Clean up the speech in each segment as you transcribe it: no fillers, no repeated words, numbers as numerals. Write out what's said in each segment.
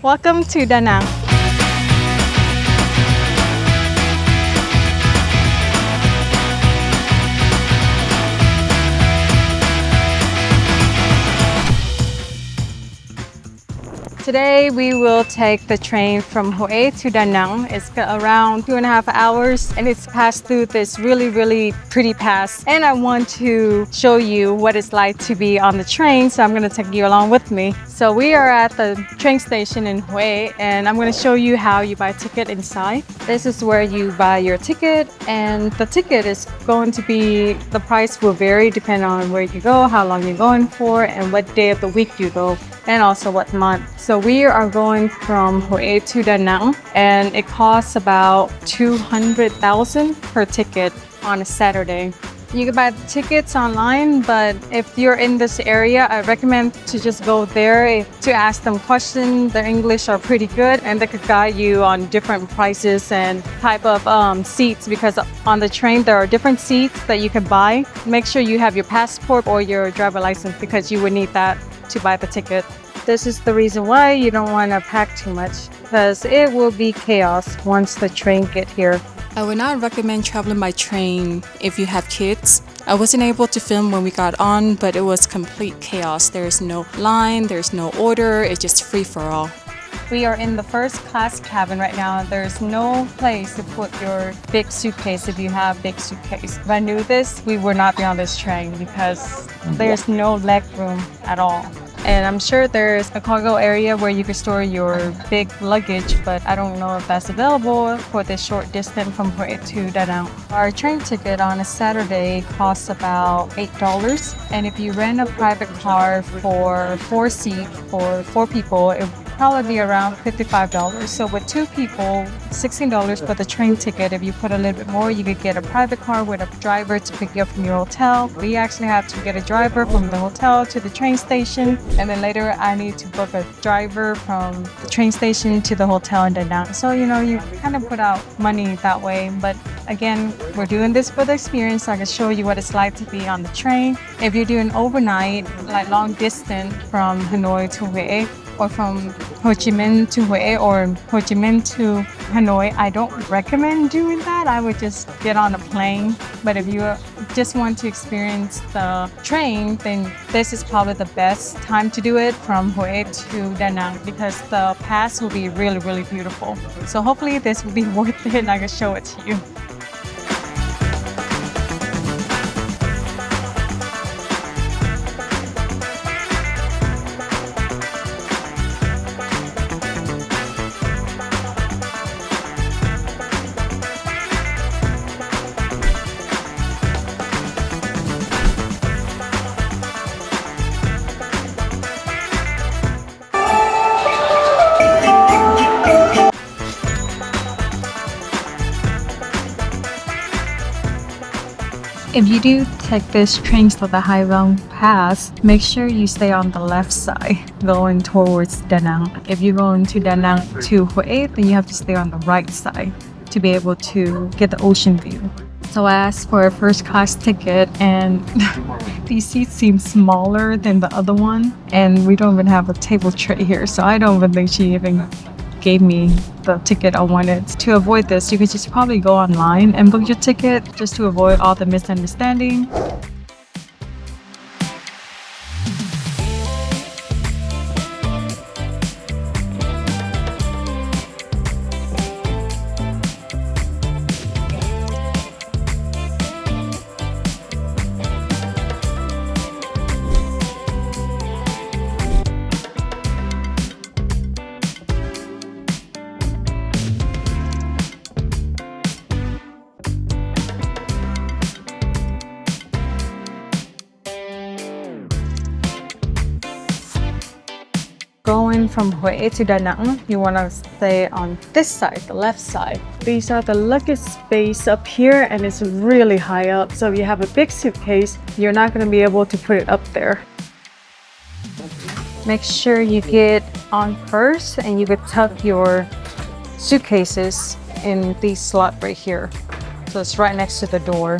Welcome to Da Nang. Today we will take the train from Hue to Da Nang. It's around 2.5 hours and it's passed through this really pretty pass. And I want to show you what it's like to be on the train, so I'm going to take you along with me. So we are at the train station in Hue and I'm going to show you how you buy a ticket inside. This is where you buy your ticket, and the ticket is going to be, the price will vary depending on where you go, how long you're going for, and what day of the week you go, and also what month. So we are going from Hue to Da Nang and it costs about 200,000 per ticket on a Saturday. You can buy the tickets online, but if you're in this area, I recommend to just go there to ask them questions. Their English are pretty good and they could guide you on different prices and type of seats, because on the train there are different seats that you can buy. Make sure you have your passport or your driver license because you would need that to buy the ticket. This is the reason why you don't want to pack too much, because it will be chaos once the train gets here. I would not recommend traveling by train if you have kids. I wasn't able to film when we got on, but it was complete chaos. There's no line, there's no order, it's just free for all. We are in the first class cabin right now. There's no place to put your big suitcase if you have big suitcase. If I knew this, we would not be on this train because there's no leg room at all. And I'm sure there's a cargo area where you can store your big luggage, but I don't know if that's available for this short distance from Hue to Da Nang. Our train ticket on a Saturday costs about $8. And if you rent a private car for 4 seats for 4 people, it would probably be around $55. So with 2 people, $16 for the train ticket. If you put a little bit more, you could get a private car with a driver to pick you up from your hotel. We actually have to get a driver from the hotel to the train station, and then later I need to book a driver from the train station to the hotel and then down. So, you kind of put out money that way. But again, we're doing this for the experience, so I can show you what it's like to be on the train. If you're doing overnight, like long distance from Hanoi to Hue, or from Ho Chi Minh to Hue, or Ho Chi Minh to Hanoi, I don't recommend doing that. I would just get on a plane. But if you just want to experience the train, then this is probably the best time to do it, from Hue to Da Nang, because the pass will be really beautiful. So hopefully this will be worth it and I can show it to you. If you do take this train to the Hai Vang Pass, make sure you stay on the left side, going towards Da Nang. If you're going to Da Nang to Hue, then you have to stay on the right side to be able to get the ocean view. So I asked for a first class ticket, and these seats seem smaller than the other one, and we don't even have a table tray here, so I don't even think she even gave me the ticket I wanted. To avoid this, you could just probably go online and book your ticket just to avoid all the misunderstanding. Going from Hue to Da Nang, you want to stay on this side, the left side. These are the luggage space up here, and it's really high up. So if you have a big suitcase, you're not going to be able to put it up there. Make sure you get on first, and you could tuck your suitcases in this slot right here. So it's right next to the door.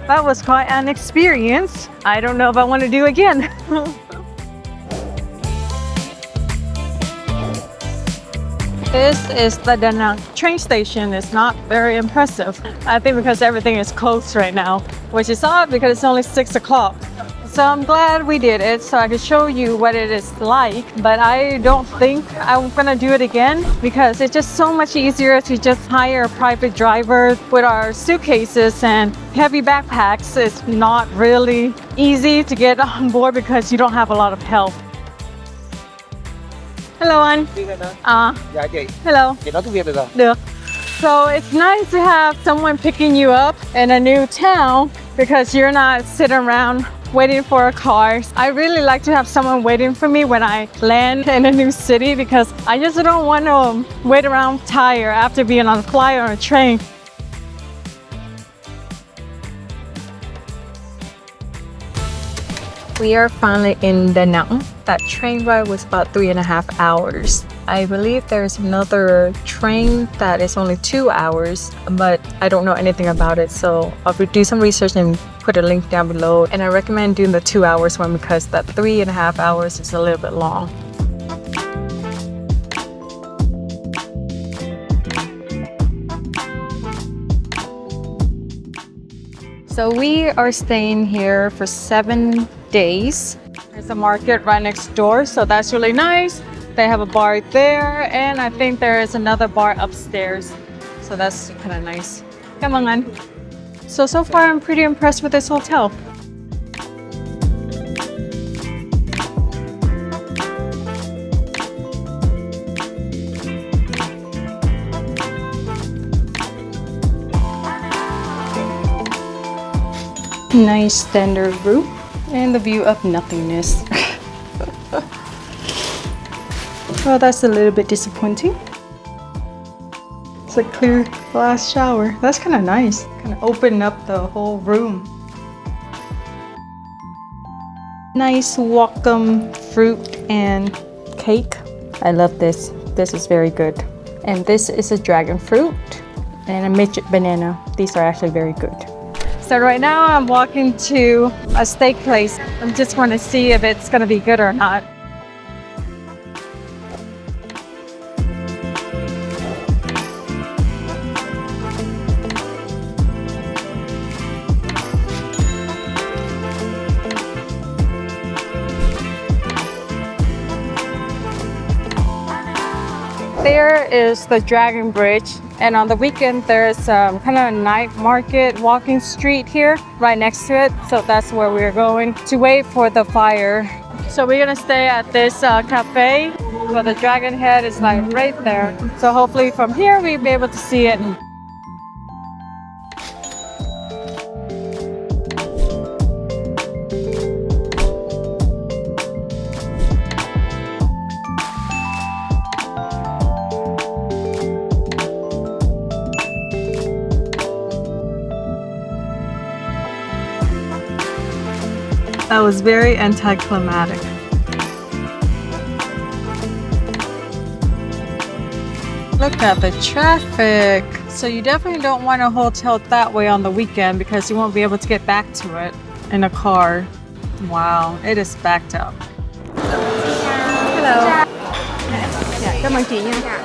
That was quite an experience. I don't know if I want to do again. This is the Da Nang train station. It's not very impressive. I think because everything is closed right now, which is odd because it's only 6 o'clock. So I'm glad we did it so I could show you what it is like, but I don't think I'm gonna do it again because it's just so much easier to just hire a private driver. With our suitcases and heavy backpacks, it's not really easy to get on board because you don't have a lot of help. Hello anh. Dạ chị, Hello. chị nói tiếng Việt được rồi. Được. So it's nice to have someone picking you up in a new town because you're not sitting around waiting for a car. I really like to have someone waiting for me when I land in a new city because I just don't want to wait around tired after being on a flight or a train. We are finally in Da Nang. That train ride was about 3.5 hours. I believe there's another train that is only 2 hours, but I don't know anything about it. So I'll do some research and put a link down below. And I recommend doing the 2 hours one because that 3.5 hours is a little bit long. So we are staying here for 7 days. There's a market right next door, so that's really nice. They have a bar there, and I think there is another bar upstairs. So that's kind of nice. Come on. So far I'm pretty impressed with this hotel. Nice standard room and the view of nothingness. Well, that's a little bit disappointing. It's a clear glass shower. That's kind of nice. Kind of open up the whole room. Nice welcome fruit and cake. I love this. This is very good. And this is a dragon fruit and a midget banana. These are actually very good. So right now I'm walking to a steak place. I just want to see if it's going to be good or not. There is the Dragon Bridge, and on the weekend there's kind of a night market walking street here right next to it. So that's where we're going to wait for the fire. So we're gonna stay at this cafe, but the dragon head is like right there. So hopefully from here we'll be able to see it. That was very anticlimactic. Look at the traffic. So you definitely don't want a hotel that way on the weekend because you won't be able to get back to it in a car. Wow, it is backed up. Hello. Dạ, cảm ơn chị nha.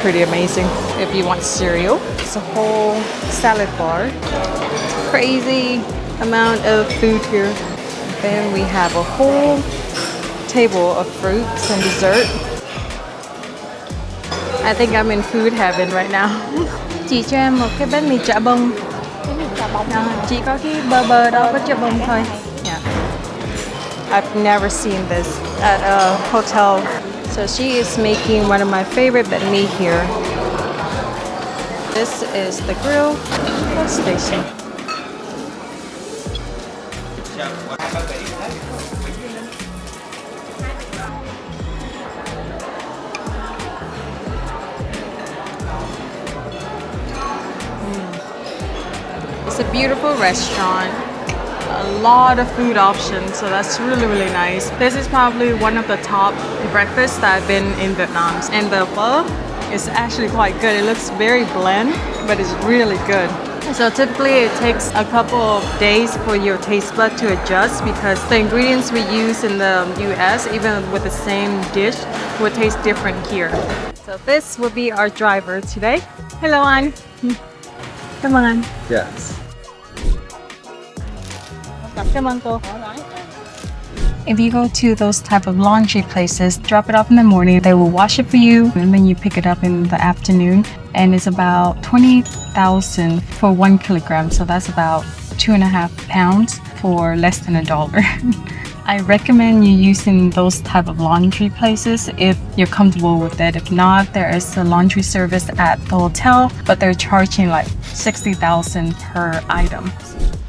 Pretty amazing. If you want cereal, it's a whole salad bar. Crazy amount of food here. Then we have a whole table of fruits and dessert. I think I'm in food heaven right now. Chị cho em một cái bánh mì chả bông. Chỉ có cái bơ đó với chả bông thôi. Yeah. I've never seen this at a hotel. So she is making one of my favorite banh mi here. This is the grill station. It's a beautiful restaurant. A lot of food options, so that's really, really nice. This is probably one of the top breakfasts that I've been in Vietnam. And the pho is actually quite good. It looks very bland, but it's really good. So typically it takes a couple of days for your taste bud to adjust because the ingredients we use in the US, even with the same dish, will taste different here. So this will be our driver today. Hello, Anne. Come on. Yes. Come on, go. If you go to those type of laundry places, drop it off in the morning, they will wash it for you, and then you pick it up in the afternoon. And it's about 20,000 for 1 kilogram, so that's about 2.5 pounds for less than $1. I recommend you using those type of laundry places if you're comfortable with it. If not, there is a laundry service at the hotel, but they're charging like 60,000 per item.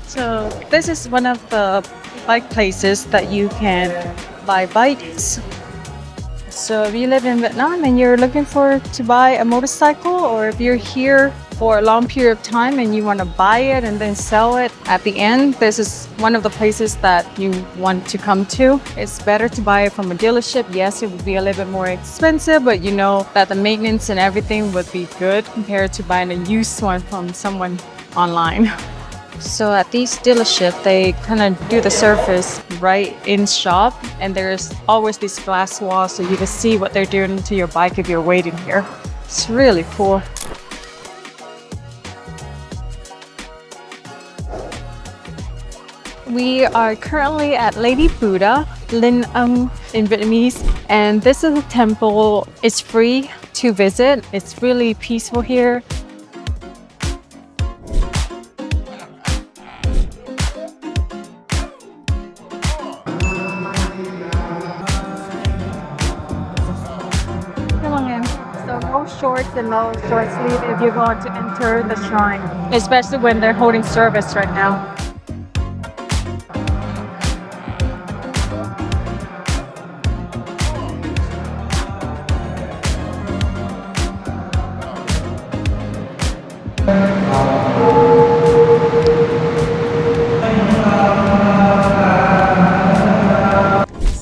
So this is one of the bike places that you can buy bikes. So if you live in Vietnam and you're looking to buy a motorcycle, or if you're here for a long period of time and you want to buy it and then sell it at the end, this is one of the places that you want to come to. It's better to buy it from a dealership. Yes, it would be a little bit more expensive, but you know that the maintenance and everything would be good compared to buying a used one from someone online. So at these dealerships, they kind of do the service right in shop, and there's always these glass walls so you can see what they're doing to your bike if you're waiting here. It's really cool. We are currently at Lady Buddha, Linh Ung in Vietnamese, and this is a temple. It's free to visit. It's really peaceful here. No shorts and no short sleeve if you're going to enter the shrine, especially when they're holding service right now.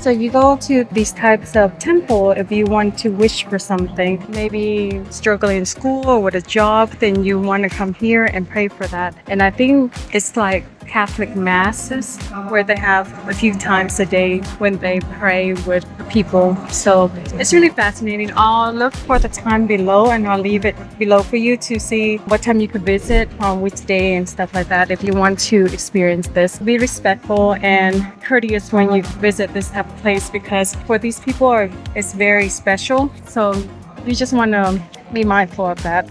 So you go to these types of temple if you want to wish for something, maybe struggling in school or with a job, then you want to come here and pray for that. And I think it's like Catholic masses where they have a few times a day when they pray with people. So it's really fascinating. I'll look for the time below and I'll leave it below for you to see what time you could visit, on which day and stuff like that if you want to experience this. Be respectful and courteous when you visit this type of place because for these people it's very special. So you just want to be mindful of that.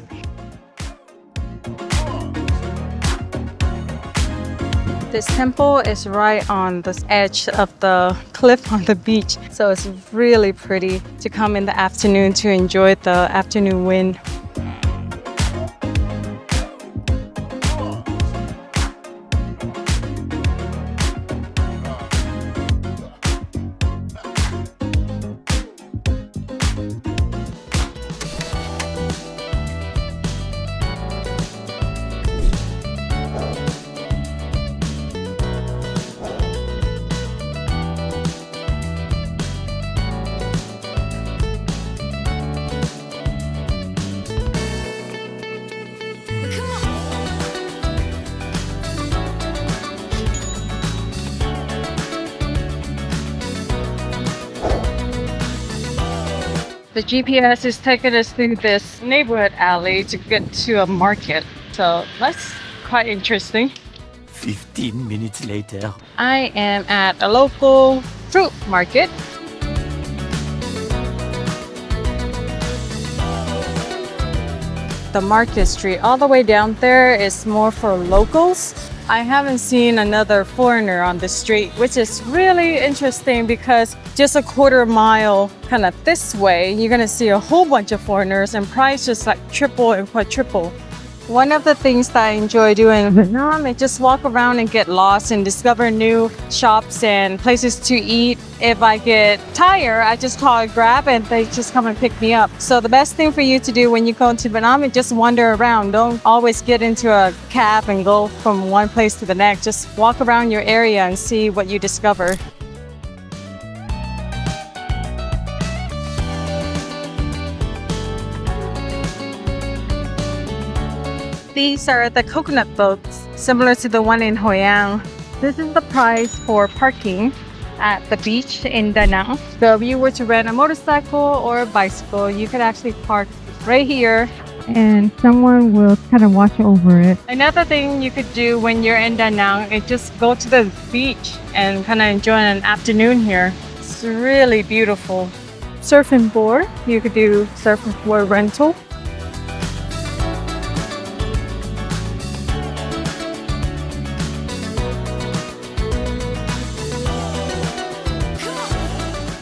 This temple is right on the edge of the cliff on the beach, so it's really pretty to come in the afternoon to enjoy the afternoon wind. The GPS is taking us through this neighborhood alley to get to a market. So that's quite interesting. 15 minutes later. I am at a local fruit market. The market street all the way down there is more for locals. I haven't seen another foreigner on the street, which is really interesting because just a quarter mile kind of this way, you're gonna see a whole bunch of foreigners and prices like triple and quadruple. One of the things that I enjoy doing in Vietnam is just walk around and get lost and discover new shops and places to eat. If I get tired, I just call a Grab and they just come and pick me up. So the best thing for you to do when you go to Vietnam is just wander around. Don't always get into a cab and go from one place to the next. Just walk around your area and see what you discover. These are the coconut boats, similar to the one in Hoi An. This is the price for parking at the beach in Da Nang. So if you were to rent a motorcycle or a bicycle, you could actually park right here and someone will kind of watch over it. Another thing you could do when you're in Da Nang is just go to the beach and kind of enjoy an afternoon here. It's really beautiful. Surfing board, you could do surfing board rental.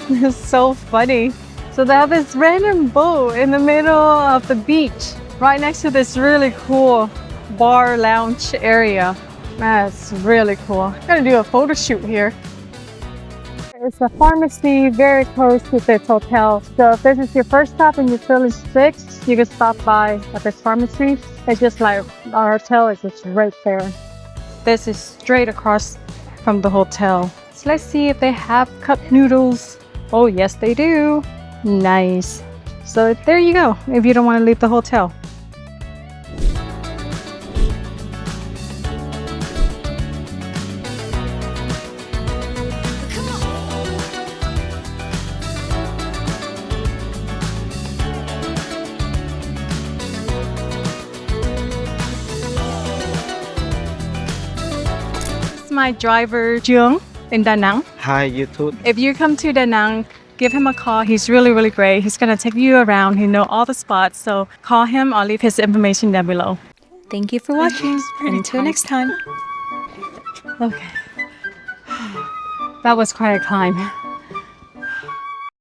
It's so funny. So they have this random boat in the middle of the beach, right next to this really cool bar lounge area. That's really cool. I'm gonna do a photo shoot here. There's a pharmacy very close to this hotel. So if this is your first stop and you're feeling sick, you can stop by at this pharmacy. It's just like our hotel is just right there. This is straight across from the hotel. So let's see if they have cup noodles. Oh, yes, they do. Nice. So there you go, if you don't want to leave the hotel. This is my driver, Jung, in Da Nang. Hi, YouTube. If you come to Da Nang, give him a call. He's really, really great. He's going to take you around. He knows all the spots. So call him. I'll leave his information down below. Thank you for watching. Until next time. Okay. That was quite a climb.